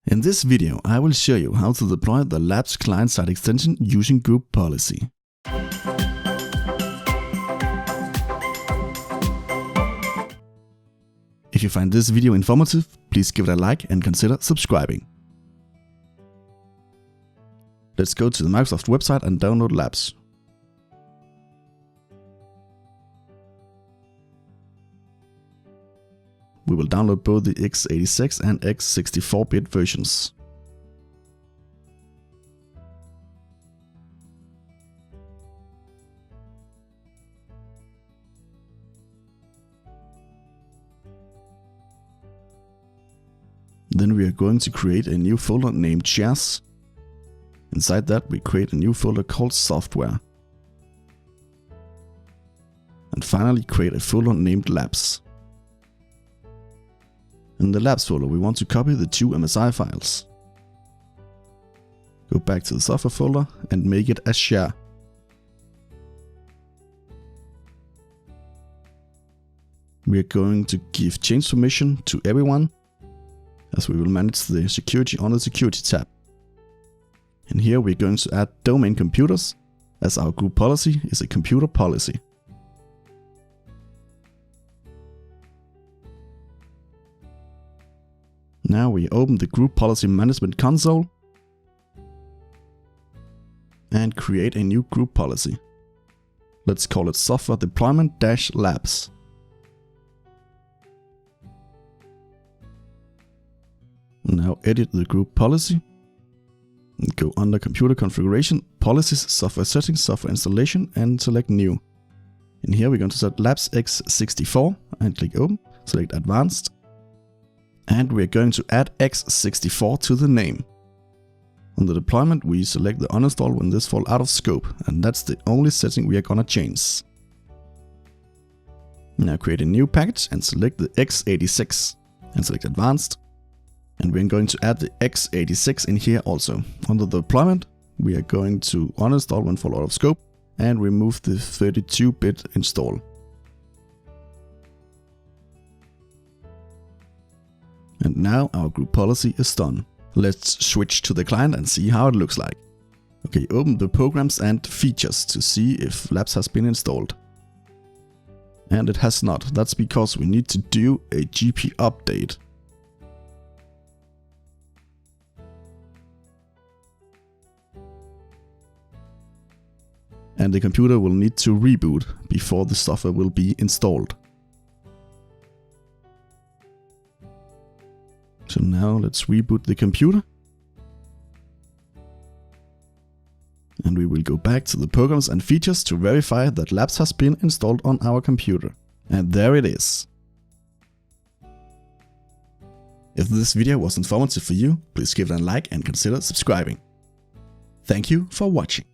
In this video, I will show you how to deploy the Labs client-side extension using group policy. If you find this video informative, please give it a like and consider subscribing. Let's go to the Microsoft website and download Labs. We will download both the x86 and x64-bit versions. Then we are going to create a new folder named Shares. Inside that we create a new folder called Software. And finally create a folder named Labs. In the Labs folder we want to copy the two MSI files. Go back to the software folder and make it a share. We are going to give change permission to everyone, as we will manage the security on the security tab. And here we're going to add domain computers, as our group policy is a computer policy. Now we open the Group Policy Management console and create a new group policy. Let's call it Software Deployment-Labs. Now edit the group policy and go under Computer Configuration, Policies, Software Settings, Software Installation and select New. And here we're going to set Labs x64 and click Open, select Advanced. And we're going to add x64 to the name. On the deployment we select the uninstall when this falls out of scope, and that's the only setting we are gonna change. Now create a new package and select the x86 and select Advanced. And we're going to add the x86 in here also. Under the deployment we are going to uninstall when fall out of scope and remove the 32-bit install. And now our group policy is done. Let's switch to the client and see how it looks like. Okay, open the programs and features to see if Labs has been installed. And it has not. That's because we need to do a GPO update. And the computer will need to reboot before the software will be installed. So now let's reboot the computer. And we will go back to the programs and features to verify that Labs has been installed on our computer. And there it is. If this video was informative for you, please give it a like and consider subscribing. Thank you for watching.